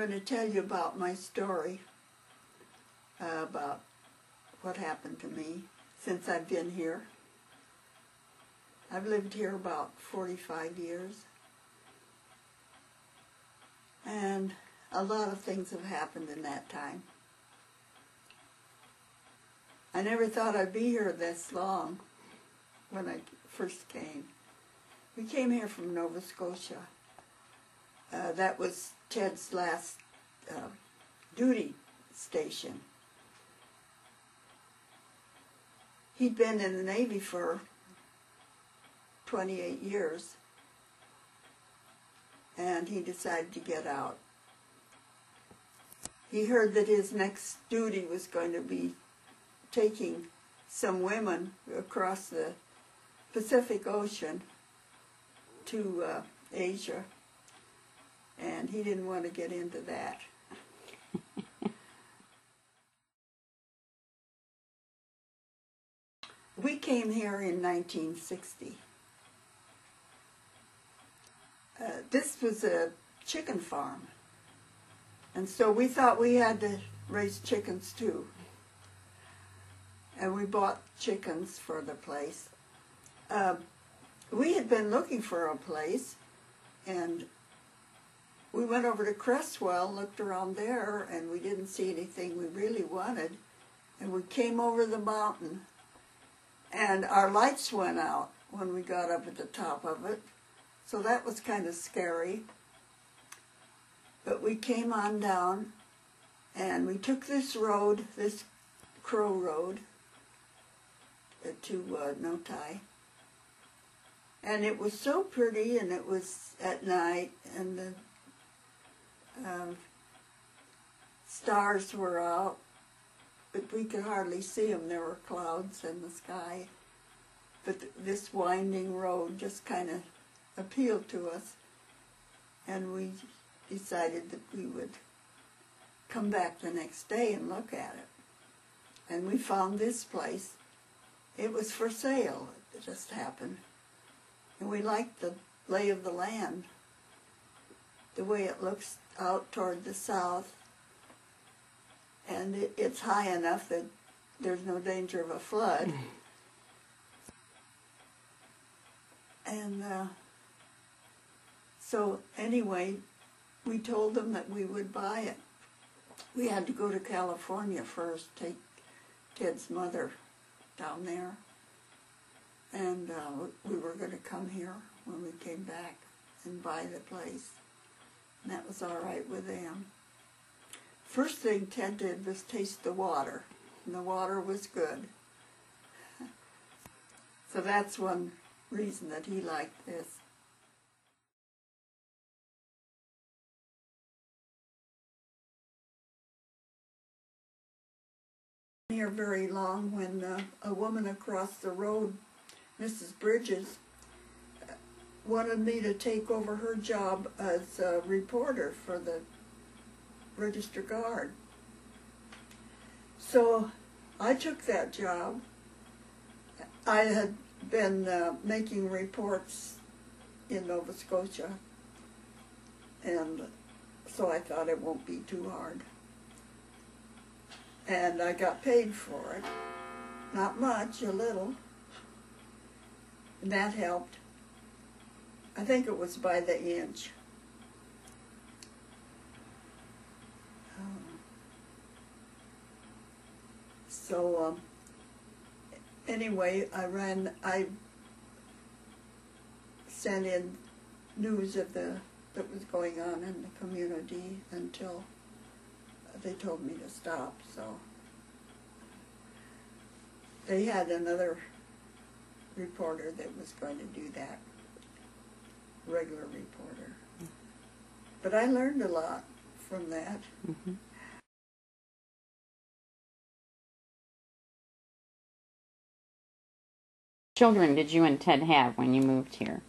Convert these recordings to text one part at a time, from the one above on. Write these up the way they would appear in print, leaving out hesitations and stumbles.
going to tell you about my story, about what happened to me since I've been here. I've lived here about 45 years, and a lot of things have happened in that time. I never thought I'd be here this long when I first came. We came here from Nova Scotia. That was Ted's last duty station. He'd been in the Navy for 28 years, and he decided to get out. He heard that his next duty was going to be taking some women across the Pacific Ocean to Asia, and he didn't want to get into that. We came here in 1960. This was a chicken farm, and so we thought we had to raise chickens too. And we bought chickens for the place. We had been looking for a place, and we went over to Cresswell, looked around there, and we didn't see anything we really wanted. And we came over the mountain, and our lights went out when we got up at the top of it. So that was kind of scary. But we came on down, and we took this road, this Crow Road, to Notai. And it was so pretty, and it was at night, and the stars were out, but we could hardly see them. There were clouds in the sky. But this winding road just kind of appealed to us, and we decided that we would come back the next day and look at it. And we found this place. It was for sale. It just happened. And we liked the lay of the land, the way it looks out toward the south. And it's high enough that there's no danger of a flood. And so anyway, we told them that we would buy it. We had to go to California first, take Ted's mother down there. And we were going to come here when we came back and buy the place. And that was all right with them. First thing Ted did was taste the water. And the water was good. So that's one reason that he liked this. Here very long when a woman across the road, Mrs. Bridges, wanted me to take over her job as a reporter for the Register Guard. So I took that job. I had been making reports in Nova Scotia, and so I thought it won't be too hard. And I got paid for it. Not much, a little. And that helped. I think it was by the inch. So anyway, I sent in news of that was going on in the community until they told me to stop. So they had another reporter that was going to do that, regular reporter. But I learned a lot from that. Mm-hmm. Children did you and Ted have when you moved here?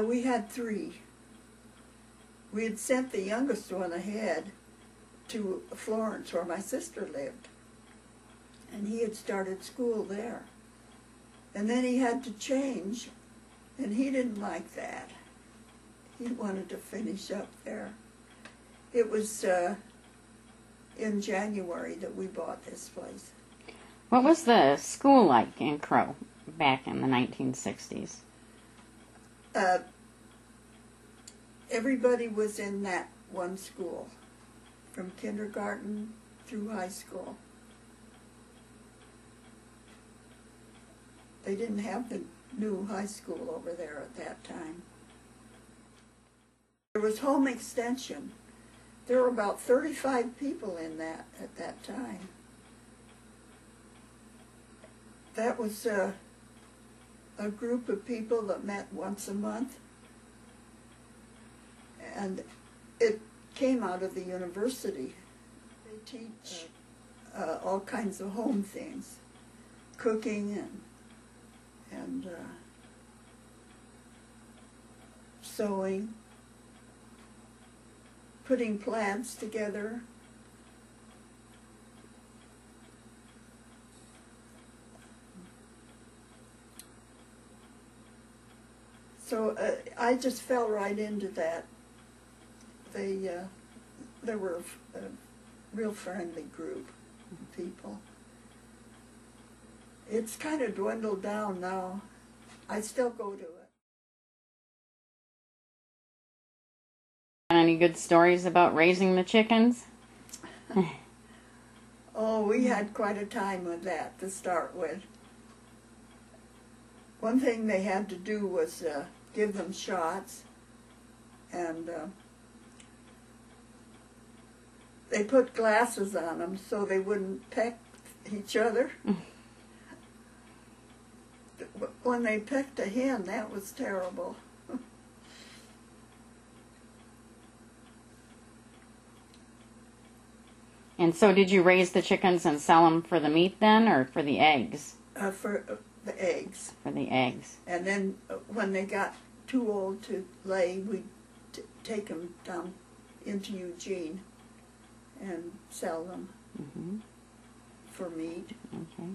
We had 3. We had sent the youngest one ahead to Florence, where my sister lived. And he had started school there. And then he had to change, and he didn't like that. He wanted to finish up there. It was in January that we bought this place. What was the school like in Crow back in the 1960s? Everybody was in that one school, from kindergarten through high school. They didn't have the new high school over there at that time. There was home extension. There were about 35 people in that at that time. That was a group of people that met once a month. And it came out of the university. They teach all kinds of home things, cooking and sewing, putting plants together. So I just fell right into that. They were a real friendly group of people. It's kind of dwindled down now. I still go to it. Any good stories about raising the chickens? Oh, we had quite a time with that to start with. One thing they had to do was give them shots, and they put glasses on them so they wouldn't peck each other. When they pecked a hen, that was terrible. And so did you raise the chickens and sell them for the meat then, or for the eggs? For the eggs. For the eggs. And then when they got too old to lay, we'd take them down into Eugene and sell them for meat. Okay.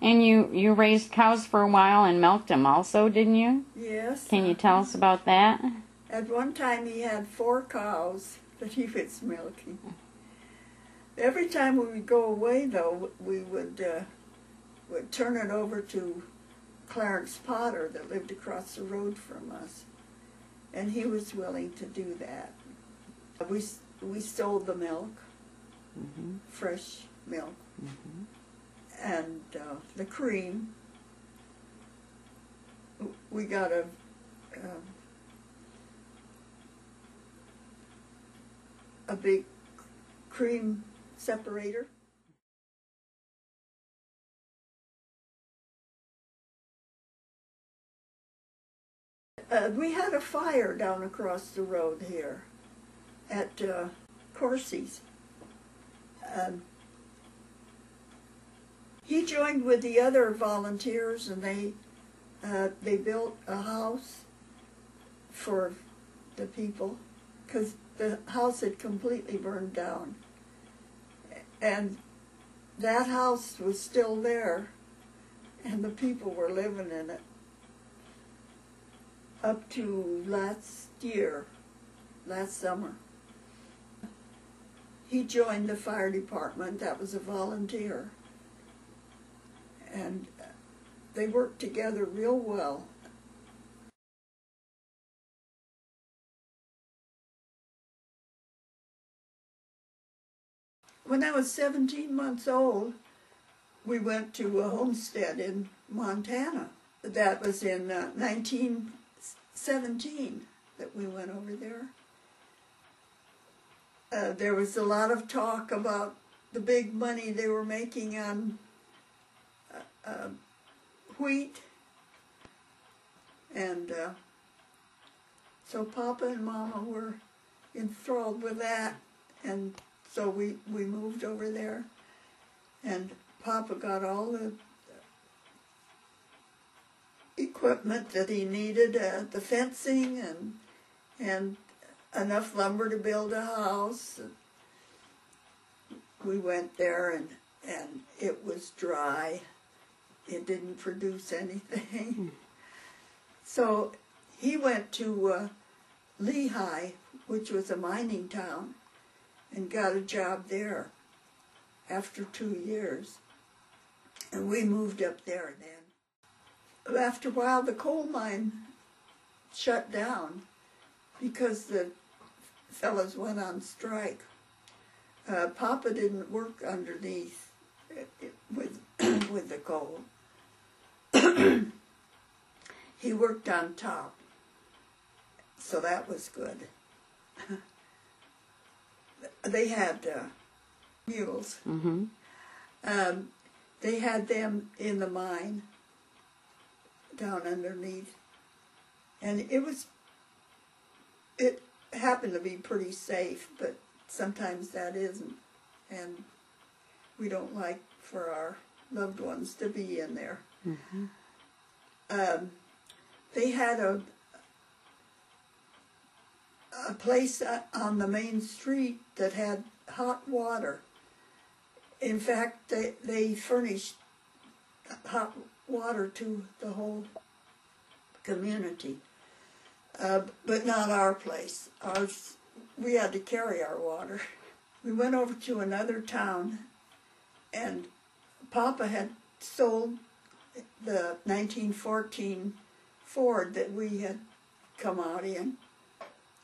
And you raised cows for a while and milked them also, didn't you? Yes. Can you tell us about that? At one time he had 4 cows that he was milking. Every time we would go away, though, we would turn it over to Clarence Potter that lived across the road from us, and he was willing to do that. We sold the milk, fresh milk, and the cream. We got a big cream separator. We had a fire down across the road here at Corsi's. He joined with the other volunteers, and they built a house for the people because the house had completely burned down. And that house was still there, and the people were living in it up to last summer. He joined the fire department. That was a volunteer. And they worked together real well. When I was 17 months old, we went to a homestead in Montana. That was in 1917 that we went over there. There was a lot of talk about the big money they were making on wheat. And so Papa and Mama were enthralled with that, and so we moved over there, and Papa got all the equipment that he needed, the fencing and enough lumber to build a house. We went there, and it was dry. It didn't produce anything. So he went to Lehigh, which was a mining town, and got a job there after 2 years. And we moved up there then. After a while, the coal mine shut down because the fellas went on strike. Papa didn't work underneath with the coal. He worked on top, so that was good. They had mules. Mm-hmm. They had them in the mine down underneath, and it happened to be pretty safe, but sometimes that isn't, and we don't like for our loved ones to be in there. Mm-hmm. They had a place on the main street that had hot water. In fact, they furnished hot water to the whole community, but not our place. Ours, we had to carry our water. We went over to another town, and Papa had sold the 1914 Ford that we had come out in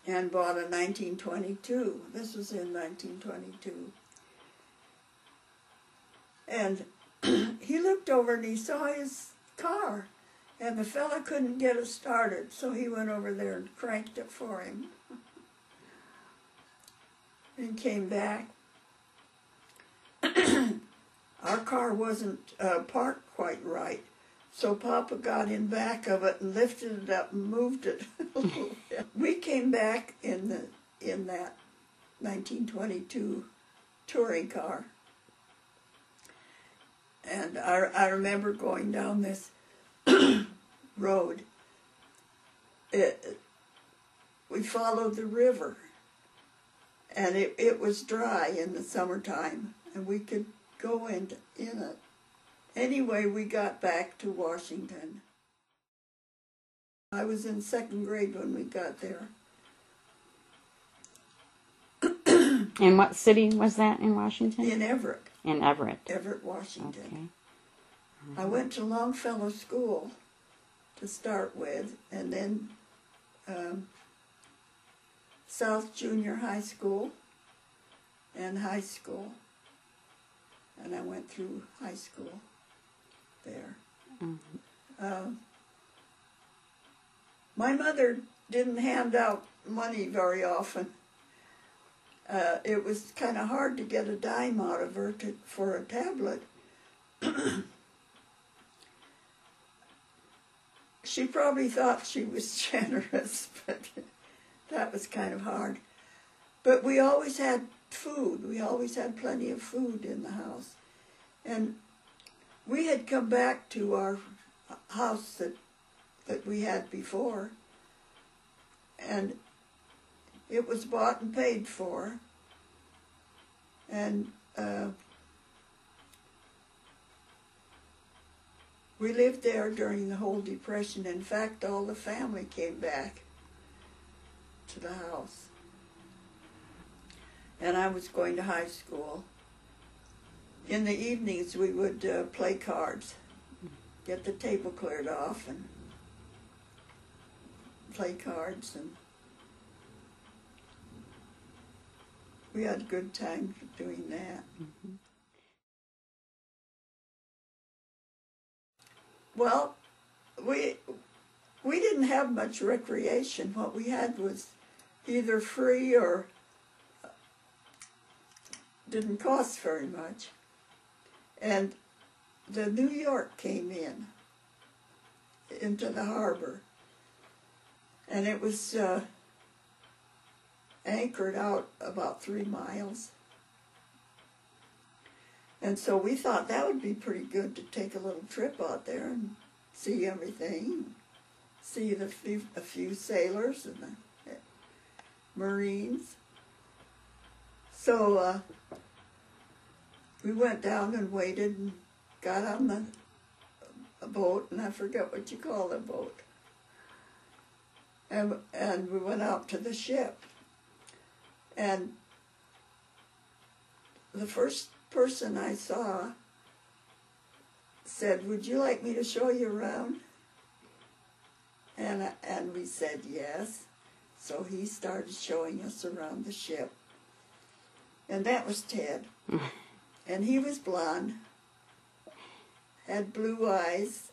and bought a 1922. This was in 1922. And he looked over and he saw his car, and the fella couldn't get it started, so he went over there and cranked it for him. And came back. Our car wasn't parked quite right, so Papa got in back of it and lifted it up and moved it a little bit. We came back in that 1922 touring car. And I remember going down this road. We followed the river, and it was dry in the summertime, and we could go in it. Anyway, we got back to Washington. I was in 2nd grade when we got there. And what city was that in Washington? In Everett. In Everett. Everett, Washington. Okay. Mm-hmm. I went to Longfellow School to start with, and then South Junior High School and high school. And I went through high school there. Mm-hmm. My mother didn't hand out money very often. It was kind of hard to get a dime out of her for a tablet. She probably thought she was generous, but that was kind of hard. But we always had food. We always had plenty of food in the house. And we had come back to our house that we had before, and it was bought and paid for. And we lived there during the whole Depression. In fact, all the family came back to the house. And I was going to high school. In the evenings, we would play cards, get the table cleared off, and play cards. And we had a good time doing that. Mm-hmm. Well, we didn't have much recreation. What we had was either free or didn't cost very much. And the New York came into the harbor, and it was anchored out about 3 miles. And so we thought that would be pretty good to take a little trip out there and see everything, see a few sailors and the Marines. So we went down and waited and got on a boat, and I forget what you call the boat. And we went out to the ship. And the first person I saw said, "Would you like me to show you around?" And we said yes. So he started showing us around the ship. And that was Ted. And he was blonde, had blue eyes.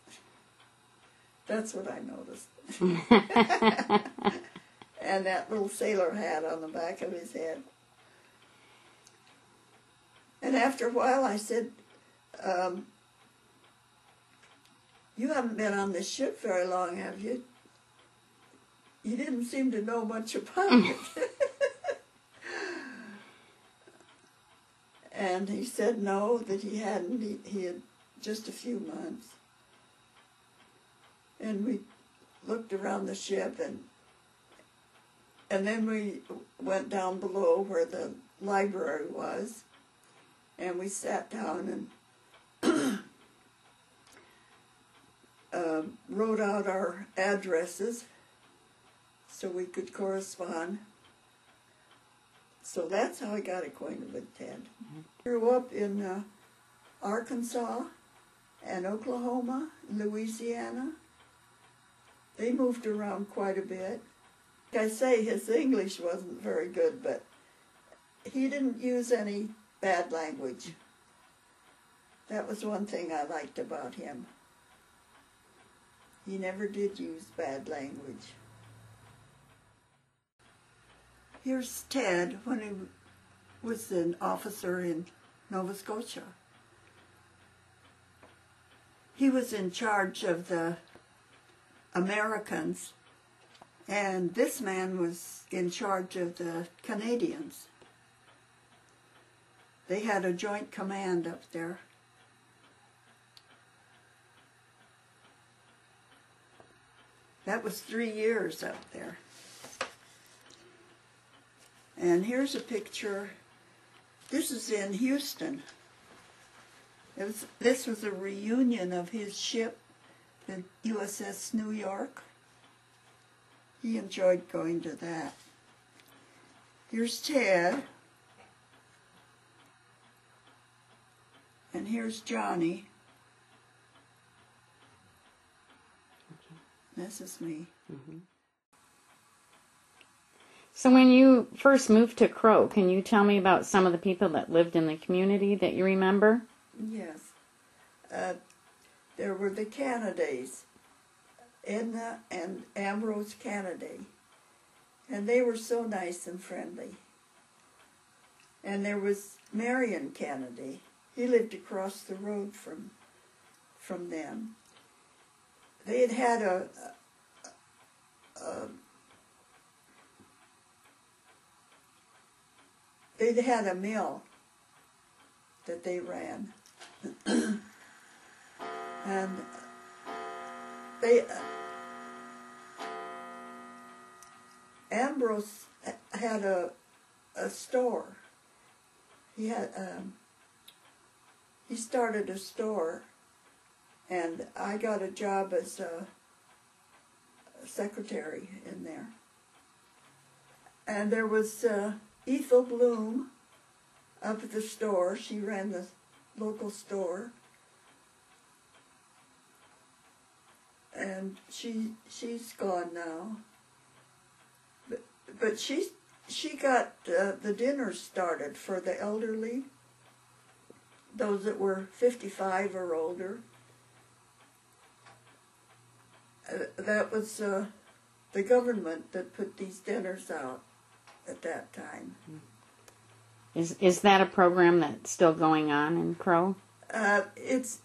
That's what I noticed. And that little sailor hat on the back of his head. And after a while I said, "You haven't been on this ship very long, have you? You didn't seem to know much about it." And he said no, that he hadn't. He had just a few months. And we looked around the ship, and then we went down below where the library was, and we sat down and wrote out our addresses so we could correspond. So that's how I got acquainted with Ted. Grew up in Arkansas and Oklahoma, Louisiana. They moved around quite a bit. Like I say, his English wasn't very good, but he didn't use any bad language. That was one thing I liked about him. He never did use bad language. Here's Ted when he was an officer in Nova Scotia. He was in charge of the Americans, and this man was in charge of the Canadians. They had a joint command up there. That was 3 years up there. And here's a picture. This is in Houston. This was a reunion of his ship, the USS New York. He enjoyed going to that. Here's Ted. And here's Johnny. This is me. Mm-hmm. So when you first moved to Crow, can you tell me about some of the people that lived in the community that you remember? Yes. There were the Canadays, Edna and Ambrose Canaday, and they were so nice and friendly. And there was Marion Canaday. He lived across the road from them. They had a mill that they ran. And Ambrose had a store. He started a store, and I got a job as a secretary in there. And there was Ethel Bloom up at the store. She ran the local store. And she's gone now. But she got the dinners started for the elderly, those that were 55 or older. That was the government that put these dinners out at that time. Is that a program that's still going on in Crow? It's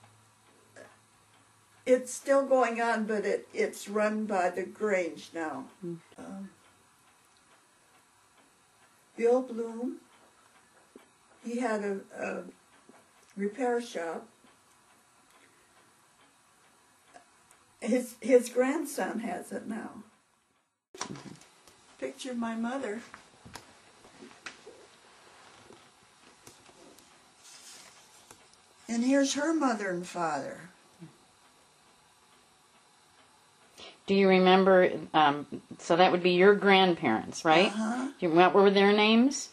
still going on, but it's run by the Grange now. Bill Bloom, he had a repair shop. His grandson has it now. Picture my mother. And here's her mother and father. Do you remember, so that would be your grandparents, right? Uh-huh. What were their names?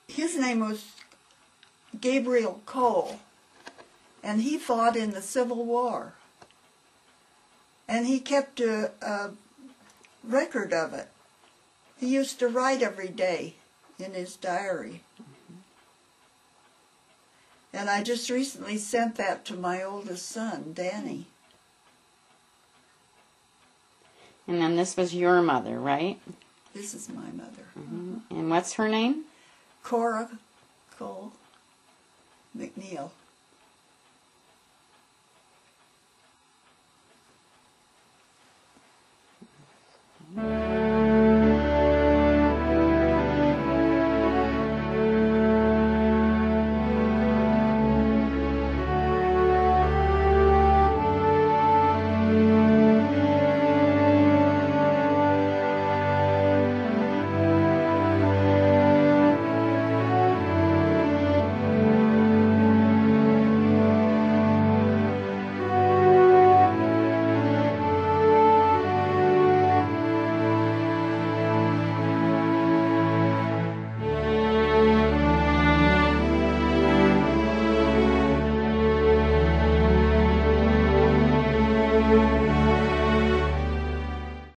his name was Gabriel Cole, and he fought in the Civil War. And he kept a record of it. He used to write every day in his diary. And I just recently sent that to my oldest son, Danny. And then this was your mother, right? This is my mother. Mm-hmm. And what's her name? Cora Cole McNeil.